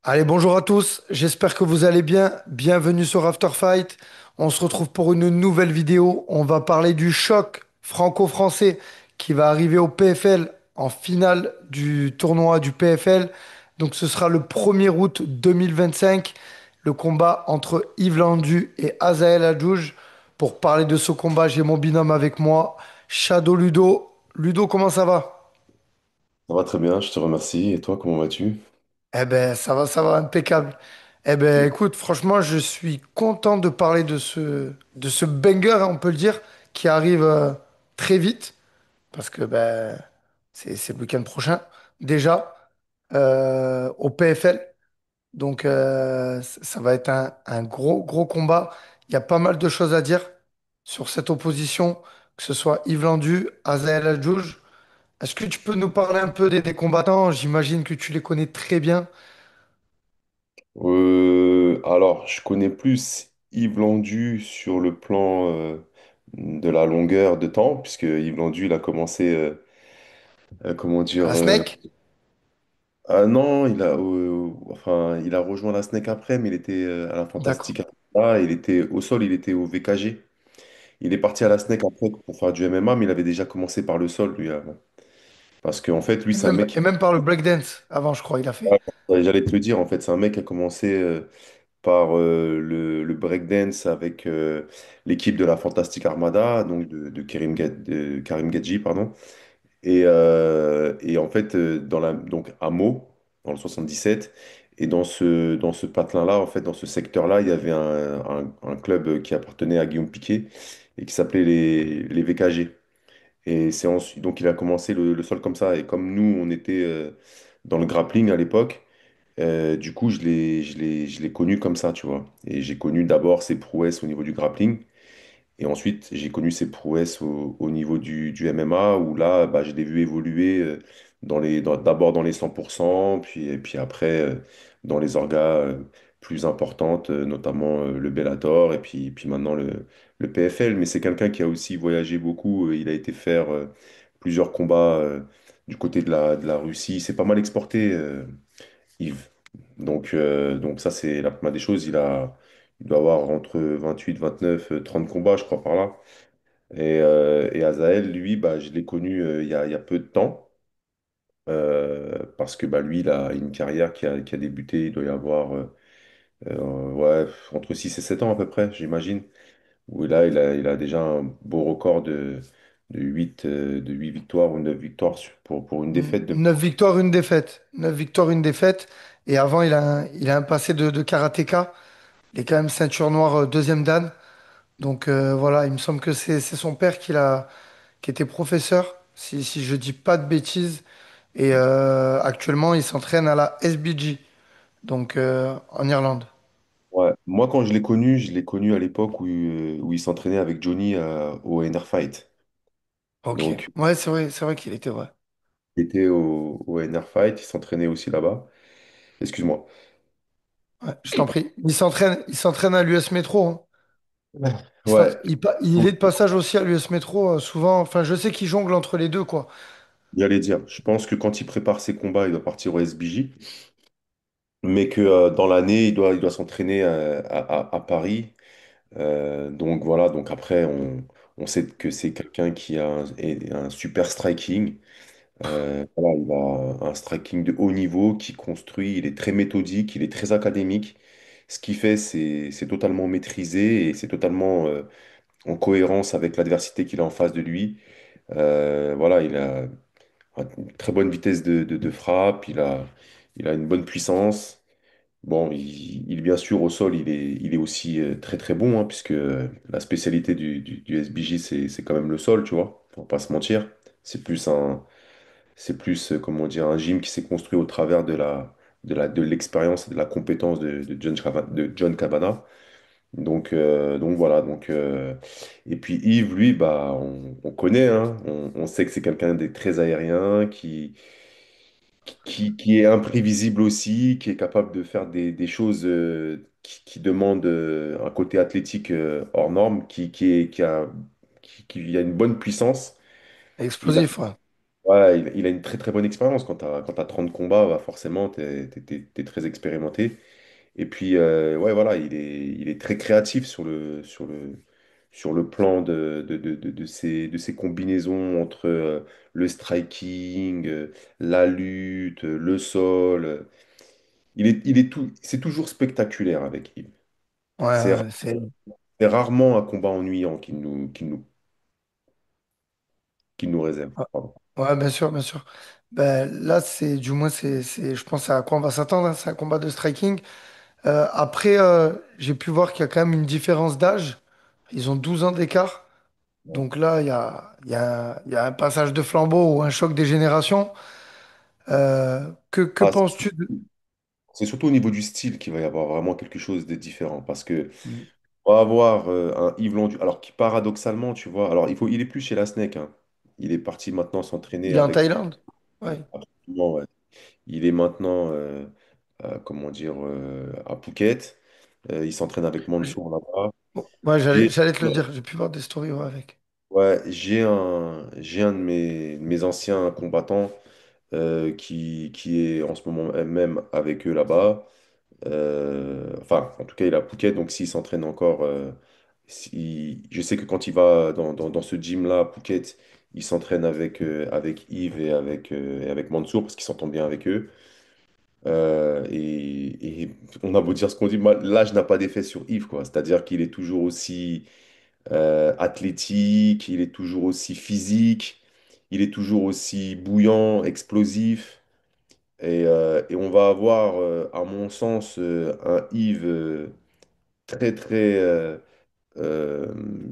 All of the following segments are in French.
Allez, bonjour à tous, j'espère que vous allez bien. Bienvenue sur After Fight. On se retrouve pour une nouvelle vidéo. On va parler du choc franco-français qui va arriver au PFL en finale du tournoi du PFL. Donc ce sera le 1er août 2025, le combat entre Yves Landu et Azael Adjouj. Pour parler de ce combat, j'ai mon binôme avec moi, Shadow Ludo. Ludo, comment ça va? Ça va très bien, je te remercie. Et toi, comment vas-tu? Eh ben, ça va, impeccable. Eh ben, écoute, franchement, je suis content de parler de ce banger, hein, on peut le dire, qui arrive très vite, parce que ben, c'est le week-end prochain, déjà, au PFL. Donc, ça va être un gros, gros combat. Il y a pas mal de choses à dire sur cette opposition, que ce soit Yves Landu, Azael Adjouj. Est-ce que tu peux nous parler un peu des combattants? J'imagine que tu les connais très bien. Alors, je connais plus Yves Landu sur le plan de la longueur de temps, puisque Yves Landu, il a commencé, comment À dire, la Snake? ah non, enfin, il a rejoint la SNEC après, mais il était à la D'accord. Fantastique Arena, il était au sol, il était au VKG. Il est parti à la SNEC après pour faire du MMA, mais il avait déjà commencé par le sol, lui, avant. Parce qu'en fait, lui, c'est un mec. Et même par le breakdance, avant, je crois, il a fait. Ouais, j'allais te le dire, en fait, c'est un mec qui a commencé par le breakdance avec l'équipe de la Fantastic Armada, donc de Karim Gadji, pardon. Et en fait, donc à Meaux, dans le 77, et dans ce patelin-là, en fait, dans ce secteur-là, il y avait un club qui appartenait à Guillaume Piquet et qui s'appelait les VKG. Et c'est ensuite, donc il a commencé le sol comme ça. Et comme nous, on était dans le grappling à l'époque, du coup, je l'ai connu comme ça, tu vois. Et j'ai connu d'abord ses prouesses au niveau du grappling. Et ensuite, j'ai connu ses prouesses au niveau du MMA, où là, bah, je l'ai vu évoluer d'abord dans les 100%, et puis après, dans les orgas plus importantes, notamment le Bellator, et puis maintenant le PFL. Mais c'est quelqu'un qui a aussi voyagé beaucoup. Il a été faire plusieurs combats du côté de la Russie. C'est pas mal exporté, Yves. Donc ça, c'est la première des choses. Il doit avoir entre 28, 29, 30 combats, je crois, par là. Et Azael, lui, bah, je l'ai connu il y a peu de temps. Parce que bah, lui, il a une carrière qui a débuté, il doit y avoir ouais, entre 6 et 7 ans à peu près, j'imagine. Où là, il a déjà un beau record de huit victoires ou 9 victoires pour une défaite de... 9 victoires, une défaite. 9 victoires, une défaite. Et avant, il a un passé de karatéka. Il est quand même ceinture noire deuxième dan. Donc voilà, il me semble que c'est son père qui était professeur, si je dis pas de bêtises. Et actuellement, il s'entraîne à la SBG, donc en Irlande. Ouais. Moi, quand je l'ai connu à l'époque où il s'entraînait avec Johnny au NR Fight. Ok. Donc, Ouais, c'est vrai qu'il était, ouais. il était au NR Fight, il s'entraînait aussi là-bas. Excuse-moi. Ouais, je t'en prie. Il s'entraîne à l'US Métro, hein. Ouais, Il est de passage aussi à l'US Métro, souvent. Enfin, je sais qu'il jongle entre les deux, quoi. j'allais dire. Je pense que quand il prépare ses combats, il doit partir au SBJ, mais que dans l'année, il doit s'entraîner à Paris. Donc voilà, donc après, on sait que c'est quelqu'un qui a un super striking. Voilà, il a un striking de haut niveau qui construit, il est très méthodique, il est très académique. Ce qu'il fait, c'est totalement maîtrisé et c'est totalement en cohérence avec l'adversité qu'il a en face de lui. Voilà, il a une très bonne vitesse de frappe, il a une bonne puissance. Bon, bien sûr, au sol, il est aussi très très bon, hein, puisque la spécialité du SBJ, c'est quand même le sol, tu vois, pour pas se mentir. C'est plus, comment dire, un gym qui s'est construit au travers de l'expérience et de la compétence de John Cabana. Donc voilà. Et puis Yves, lui, bah, on connaît, hein, on sait que c'est quelqu'un de très aérien, qui est imprévisible aussi, qui est capable de faire des choses qui demandent un côté athlétique hors norme, qui a une bonne puissance. Il a, Explosif, ouais. Ouais, il a une très très bonne expérience. Quand t'as 30 combats, bah forcément, t'es très expérimenté. Et puis, ouais, voilà, il est très créatif sur le plan de ses combinaisons entre le striking, la lutte, le sol. C'est toujours spectaculaire avec Yves. Ouais, C'est ouais, c'est rarement un combat ennuyant qu'il nous réserve. ouais, Pardon. ouais, bien sûr, bien sûr. Ben, là, du moins, je pense à quoi on va s'attendre, hein. C'est un combat de striking. Après, j'ai pu voir qu'il y a quand même une différence d'âge. Ils ont 12 ans d'écart. Donc là, il y a un passage de flambeau ou un choc des générations. Que Ah, penses-tu de... c'est surtout au niveau du style qu'il va y avoir vraiment quelque chose de différent. Parce que Mm. on va avoir un Yves Londu, alors qui paradoxalement, tu vois, alors il est plus chez la SNEC, hein. Il est parti maintenant s'entraîner Il est en avec. Thaïlande? Ouais. Absolument, ouais. Il est maintenant, comment dire, à Phuket. Il s'entraîne avec J- Mansour là-bas. bon, ouais, J'ai j'allais te le dire. J'ai pu voir des stories ouais, avec. ouais, j'ai un de mes anciens combattants qui est en ce moment même avec eux là-bas. Enfin, en tout cas, il est à Phuket, donc s'il s'entraîne encore, je sais que quand il va dans ce gym-là à Phuket, il s'entraîne avec Yves et avec Mansour parce qu'il s'entend bien avec eux. Et on a beau dire ce qu'on dit, l'âge n'a pas d'effet sur Yves, quoi. C'est-à-dire qu'il est toujours aussi athlétique, il est toujours aussi physique, il est toujours aussi bouillant, explosif. Et on va avoir, à mon sens, un Yves très, très, euh,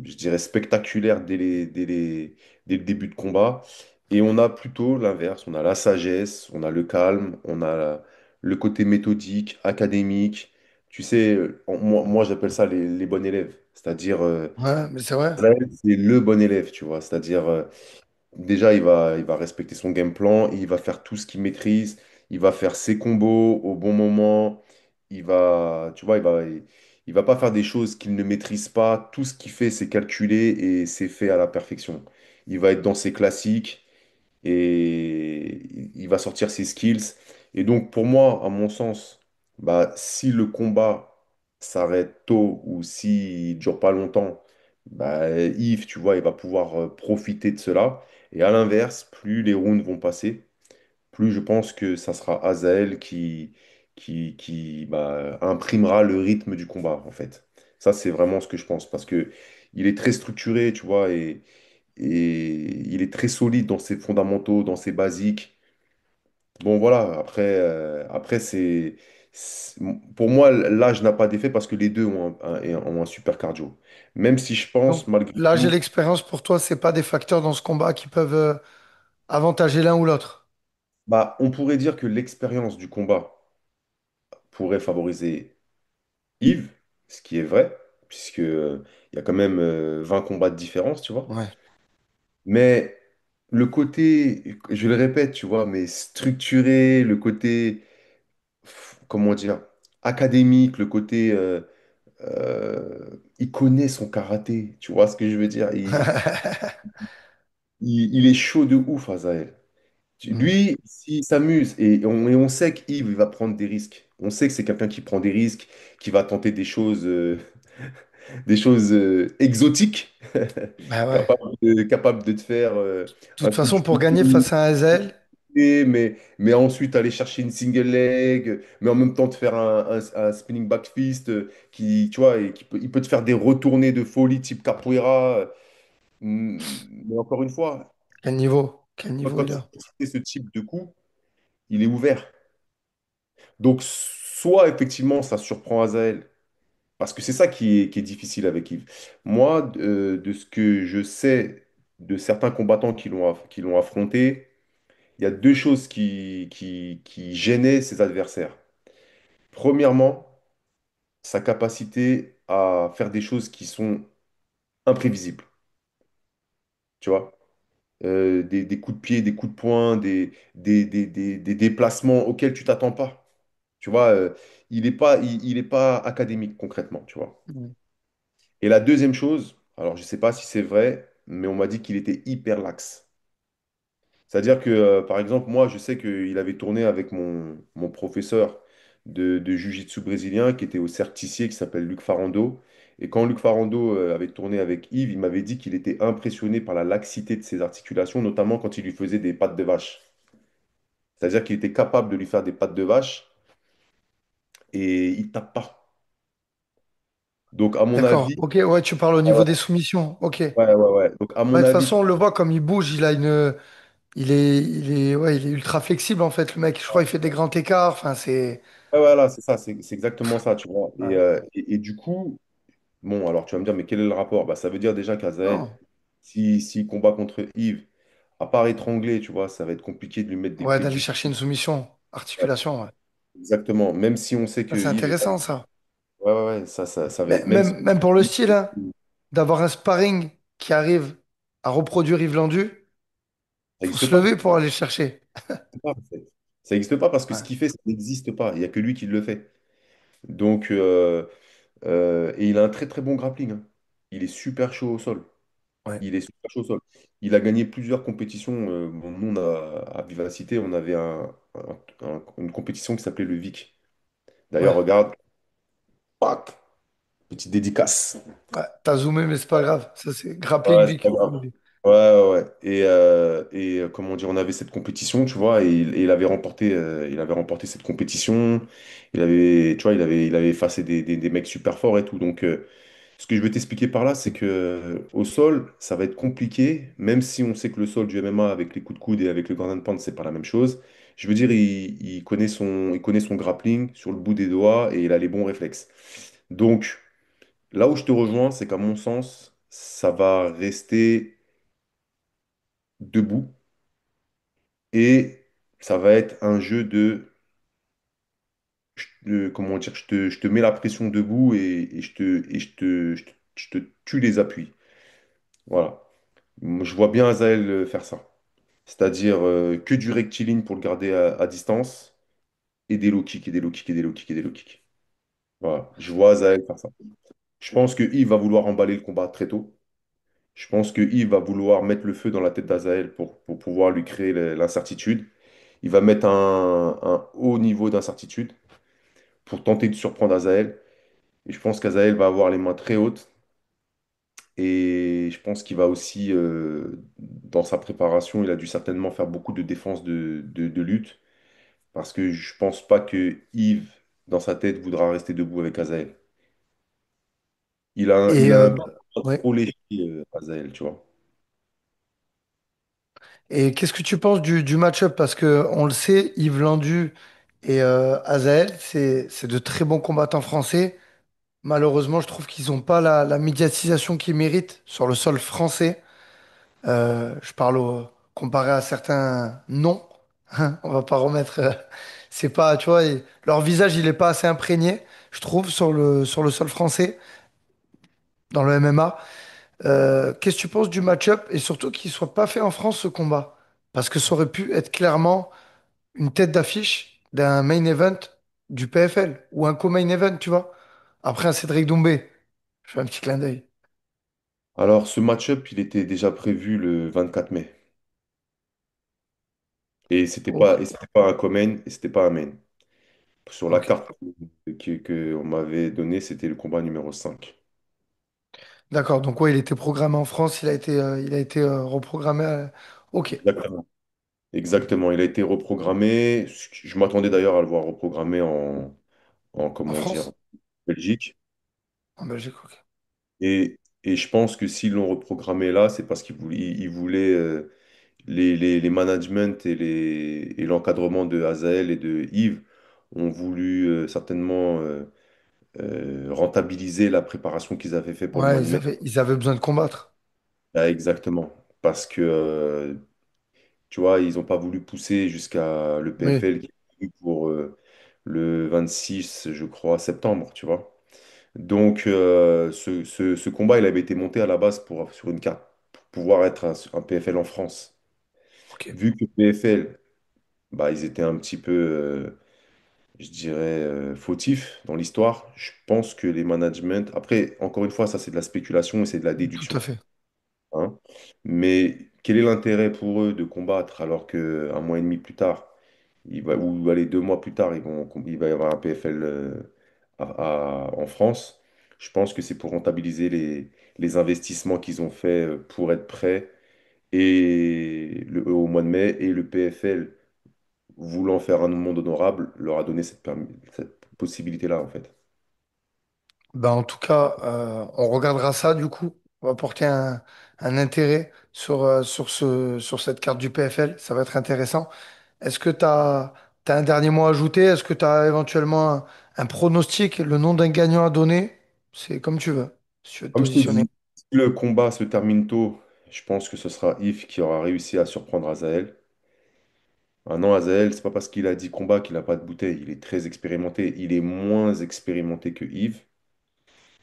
je dirais, spectaculaire dès le début de combat. Et on a plutôt l'inverse. On a la sagesse, on a le calme, on a le côté méthodique, académique. Tu sais, moi j'appelle ça les bons élèves. C'est-à-dire, Ouais, mais c'est vrai. c'est le bon élève, tu vois. C'est-à-dire, déjà, il va respecter son game plan, il va faire tout ce qu'il maîtrise, il va faire ses combos au bon moment, tu vois, il va pas faire des choses qu'il ne maîtrise pas. Tout ce qu'il fait, c'est calculé et c'est fait à la perfection. Il va être dans ses classiques et il va sortir ses skills. Et donc, pour moi, à mon sens, bah, si le combat s'arrête tôt ou s'il dure pas longtemps, bah, Yves, tu vois, il va pouvoir profiter de cela. Et à l'inverse, plus les rounds vont passer, plus je pense que ça sera Azael qui bah, imprimera le rythme du combat, en fait. Ça, c'est vraiment ce que je pense, parce que il est très structuré, tu vois, et il est très solide dans ses fondamentaux, dans ses basiques. Bon, voilà, après pour moi, l'âge n'a pas d'effet parce que les deux ont un super cardio. Même si je pense, Donc malgré là, j'ai tout, l'expérience pour toi, c'est pas des facteurs dans ce combat qui peuvent avantager l'un ou l'autre. bah, on pourrait dire que l'expérience du combat pourrait favoriser Yves, ce qui est vrai, puisque, il y a quand même 20 combats de différence, tu vois. Ouais. Mais le côté, je le répète, tu vois, mais structuré, le côté, comment dire, académique, le côté, il connaît son karaté, tu vois ce que je veux dire? Il est chaud de ouf, Azael. Mm. Lui, s'il s'amuse, et on sait qu'Yves il va prendre des risques. On sait que c'est quelqu'un qui prend des risques, qui va tenter des choses exotiques, Bah ouais. capable de te faire De un toute coup de façon, pour gagner genou, face à un Azael, mais ensuite aller chercher une single leg, mais en même temps te faire un spinning back fist qui, tu vois, il peut te faire des retournées de folie type capoeira. Mais encore une fois, quel niveau? Quel quand niveau il il a? fait ce type de coup, il est ouvert. Donc, soit effectivement, ça surprend Azael, parce que c'est ça qui est difficile avec Yves. Moi, de ce que je sais de certains combattants qui l'ont affronté, il y a deux choses qui gênaient ses adversaires. Premièrement, sa capacité à faire des choses qui sont imprévisibles, tu vois. Des coups de pied, des coups de poing, des déplacements auxquels tu t'attends pas. Tu vois, il est pas académique concrètement, tu vois. Mm. Et la deuxième chose, alors je sais pas si c'est vrai, mais on m'a dit qu'il était hyper lax. C'est-à-dire que, par exemple, moi, je sais qu'il avait tourné avec mon professeur de jiu-jitsu brésilien qui était au certicier, qui s'appelle Luc Farando. Et quand Luc Farando avait tourné avec Yves, il m'avait dit qu'il était impressionné par la laxité de ses articulations, notamment quand il lui faisait des pattes de vache. C'est-à-dire qu'il était capable de lui faire des pattes de vache et il tape pas. Donc, à mon D'accord. avis, Ok, ouais, tu parles au ouais, niveau des soumissions. Ok. Ouais, ouais, ouais, ouais. Donc, à de mon toute avis, façon, on le voit comme il bouge, ouais, il est ultra flexible en fait, le mec. Je crois qu'il fait des grands écarts. Enfin, c'est. ouais, voilà, c'est ça, c'est exactement ça, tu vois. Ouais. Et du coup, bon, alors tu vas me dire, mais quel est le rapport? Bah, ça veut dire déjà qu'Azael, Non. s'il combat contre Yves, à part étrangler, tu vois, ça va être compliqué de lui mettre des Ouais, pieds de d'aller pied. chercher une soumission. Ouais, Articulation, ouais. exactement. Même si on sait Ça, que c'est Yves est pas. intéressant, ça. Ouais, ouais, ouais, ça va Mais être. Même si. même pour le style, hein, d'avoir un sparring qui arrive à reproduire Yves Landu, Ça faut n'existe se pas. lever pour aller le chercher. Ça n'existe pas parce que ce Ouais, qu'il fait, ça n'existe pas. Il n'y a que lui qui le fait. Donc, et il a un très très bon grappling, hein. Il est super chaud au sol. ouais, Il est super chaud au sol. Il a gagné plusieurs compétitions. Bon, nous, à Vivacité, on avait une compétition qui s'appelait le VIC. ouais. D'ailleurs, regarde, pac, petite dédicace. Ouais, t'as zoomé, mais c'est pas grave. Ça, c'est grappling Ouais, c'est pas Vic. grave. Ouais, ouais, ouais. Comment dire, on avait cette compétition, tu vois, et il avait remporté cette compétition. Tu vois, il avait effacé des mecs super forts et tout. Donc, ce que je veux t'expliquer par là, c'est que au sol, ça va être compliqué, même si on sait que le sol du MMA avec les coups de coude et avec le ground and pound, c'est pas la même chose. Je veux dire, il connaît son grappling sur le bout des doigts et il a les bons réflexes. Donc, là où je te rejoins, c'est qu'à mon sens, ça va rester debout et ça va être un jeu comment dire, je te mets la pression debout et je te tue les appuis. Voilà. Moi, je vois bien Azael faire ça. C'est-à-dire que du rectiligne pour le garder à distance et des low kicks et des low kicks et des low kicks et des low kicks. Voilà. Je vois Azael faire ça. Je pense que Yves va vouloir emballer le combat très tôt. Je pense que Yves va vouloir mettre le feu dans la tête d'Azael pour pouvoir lui créer l'incertitude. Il va mettre un haut niveau d'incertitude pour tenter de surprendre Azael. Et je pense qu'Azael va avoir les mains très hautes. Et je pense qu'il va aussi, dans sa préparation, il a dû certainement faire beaucoup de défense de lutte. Parce que je pense pas que Yves, dans sa tête, voudra rester debout avec Azael. Et Il a un background ouais. trop léger, Azael, tu vois. Et qu'est-ce que tu penses du match-up? Parce que on le sait, Yves Landu et Azael, c'est de très bons combattants français. Malheureusement, je trouve qu'ils n'ont pas la médiatisation qu'ils méritent sur le sol français. Je parle comparé à certains noms. Hein, on va pas remettre. C'est pas, tu vois, leur visage, il est pas assez imprégné, je trouve, sur le sol français, dans le MMA. Qu'est-ce que tu penses du match-up et surtout qu'il soit pas fait en France ce combat? Parce que ça aurait pu être clairement une tête d'affiche d'un main event du PFL ou un co-main event, tu vois. Après un Cédric Doumbé. Je fais un petit clin d'œil. Alors, ce match-up, il était déjà prévu le 24 mai. Ok, Et c'était pas un co-main et c'était pas un main. Sur la ok. carte que on m'avait donnée, c'était le combat numéro 5. D'accord, donc ouais, il était programmé en France, il a été reprogrammé. Ok, Exactement. Exactement. Il a été reprogrammé. Je m'attendais d'ailleurs à le voir reprogrammé en comment dire, France? en Belgique. En Belgique, ok. Et je pense que s'ils l'ont reprogrammé là, c'est parce qu'ils voulaient les managements et l'encadrement de Azael et de Yves ont voulu certainement rentabiliser la préparation qu'ils avaient fait pour le mois Ouais, de mai. ils avaient besoin de combattre. Ah, exactement. Parce que, tu vois, ils n'ont pas voulu pousser jusqu'à le Oui, PFL qui est prévu pour le 26, je crois, septembre, tu vois. Donc, ce combat, il avait été monté à la base sur une carte, pour pouvoir être un PFL en France. ok. Vu que PFL, bah, ils étaient un petit peu, je dirais, fautifs dans l'histoire, je pense que les managements. Après, encore une fois, ça, c'est de la spéculation et c'est de la Tout déduction, à fait. hein. Mais quel est l'intérêt pour eux de combattre alors qu'un mois et demi plus tard, ou allez, 2 mois plus tard, il va y avoir un PFL en France. Je pense que c'est pour rentabiliser les investissements qu'ils ont fait pour être prêts au mois de mai et le PFL voulant faire un monde honorable leur a donné cette possibilité-là en fait. Ben, en tout cas, on regardera ça du coup. On va porter un intérêt sur cette carte du PFL. Ça va être intéressant. Est-ce que tu as un dernier mot à ajouter? Est-ce que tu as éventuellement un pronostic, le nom d'un gagnant à donner? C'est comme tu veux, si tu veux te Comme je t'ai positionner. dit, si le combat se termine tôt, je pense que ce sera Yves qui aura réussi à surprendre Azael. Ah non, Azael, c'est pas parce qu'il a 10 combats qu'il n'a pas de bouteille. Il est très expérimenté. Il est moins expérimenté que Yves,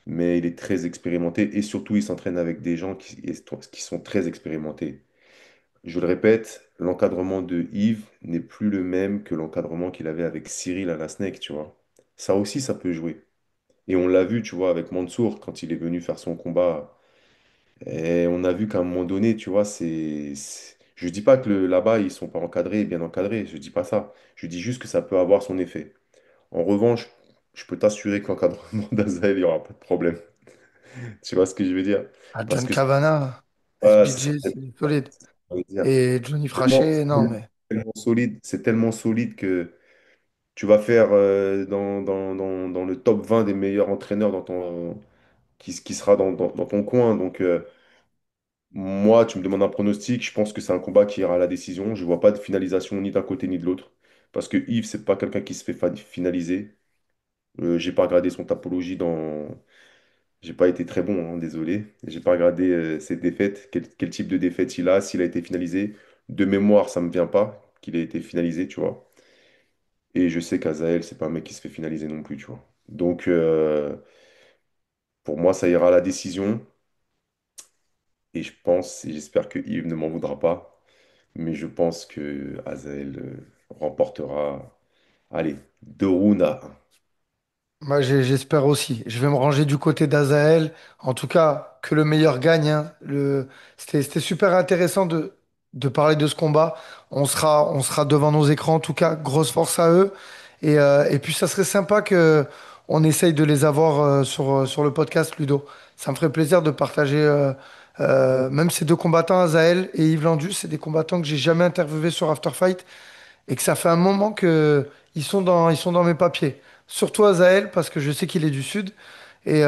mais il est très expérimenté et surtout il s'entraîne avec des gens qui sont très expérimentés. Je le répète, l'encadrement de Yves n'est plus le même que l'encadrement qu'il avait avec Cyril à la Snake, tu vois. Ça aussi, ça peut jouer. Et on l'a vu, tu vois, avec Mansour quand il est venu faire son combat. Et on a vu qu'à un moment donné, tu vois, je dis pas que là-bas, ils sont pas encadrés, bien encadrés. Je dis pas ça. Je dis juste que ça peut avoir son effet. En revanche, je peux t'assurer que l'encadrement d'Azael, il n'y aura pas de problème. Tu vois ce que je veux dire? Ah, Parce John que Cavana, ce sera SBG, tellement, c'est solide. ça veut dire, Et Johnny tellement- Fraché, non, mais tellement solide. C'est tellement solide que tu vas faire dans le top 20 des meilleurs entraîneurs qui sera dans ton coin. Donc, moi, tu me demandes un pronostic. Je pense que c'est un combat qui ira à la décision. Je vois pas de finalisation ni d'un côté ni de l'autre. Parce que Yves, c'est pas quelqu'un qui se fait finaliser. J'ai pas regardé son tapologie dans. J'ai pas été très bon, hein, désolé. J'ai pas regardé ses défaites, quel type de défaite il a, s'il a été finalisé. De mémoire, ça me vient pas qu'il ait été finalisé, tu vois. Et je sais qu'Azael, c'est pas un mec qui se fait finaliser non plus, tu vois. Donc, pour moi, ça ira à la décision. Et je pense, et j'espère que Yves ne m'en voudra pas, mais je pense que Azael remportera, allez, 2 rounds à 1. moi j'espère aussi. Je vais me ranger du côté d'Azael. En tout cas, que le meilleur gagne, hein. C'était super intéressant de parler de ce combat. On sera devant nos écrans. En tout cas, grosse force à eux. Et puis, ça serait sympa que on essaye de les avoir sur le podcast, Ludo. Ça me ferait plaisir de partager même ces deux combattants, Azael et Yves Landus. C'est des combattants que j'ai jamais interviewés sur After Fight et que ça fait un moment que ils sont dans mes papiers. Surtout Azael, parce que je sais qu'il est du Sud. Et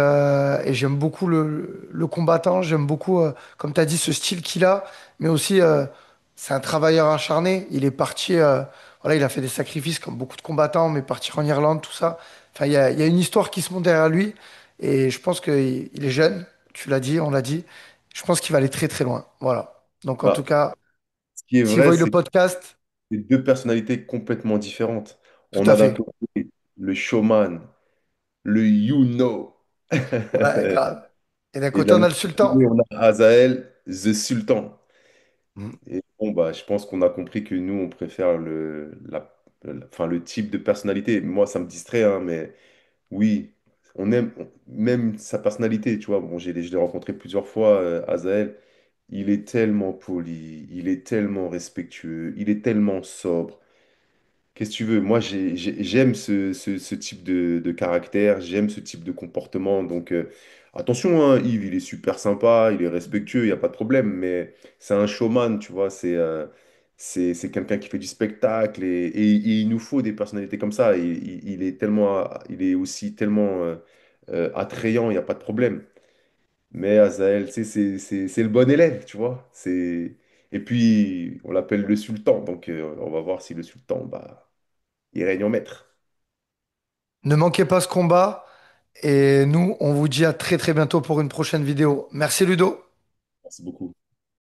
j'aime beaucoup le combattant, j'aime beaucoup, comme tu as dit, ce style qu'il a, mais aussi, c'est un travailleur acharné. Il est parti, voilà, il a fait des sacrifices comme beaucoup de combattants, mais partir en Irlande, tout ça. Enfin, il y a une histoire qui se monte derrière lui, et je pense qu'il est jeune, tu l'as dit, on l'a dit. Je pense qu'il va aller très très loin. Voilà. Donc en tout Bah, cas, ce qui est s'il vrai, voit le c'est que podcast, c'est deux personnalités complètement différentes. tout On à a d'un fait. côté le showman, le you know. Ouais, grave. Et d'un Et côté, on d'un a autre le sultan. côté, on a Azael, the Sultan. Mm. Et bon, bah, je pense qu'on a compris que nous, on préfère enfin, le type de personnalité. Moi, ça me distrait, hein, mais oui, on aime même sa personnalité, tu vois. Bon, je l'ai rencontré plusieurs fois, Azael. Il est tellement poli, il est tellement respectueux, il est tellement sobre. Qu'est-ce que tu veux? Moi, j'aime ce type de caractère, j'aime ce type de comportement. Donc, attention, hein, Yves, il est super sympa, il est respectueux, il n'y a pas de problème, mais c'est un showman, tu vois. C'est quelqu'un qui fait du spectacle et il nous faut des personnalités comme ça. Il est aussi tellement attrayant, il n'y a pas de problème. Mais Azael, tu sais, c'est le bon élève, tu vois. Et puis, on l'appelle le sultan, donc on va voir si le sultan, bah. Il règne en maître. Ne manquez pas ce combat. Et nous, on vous dit à très très bientôt pour une prochaine vidéo. Merci Ludo. Merci beaucoup.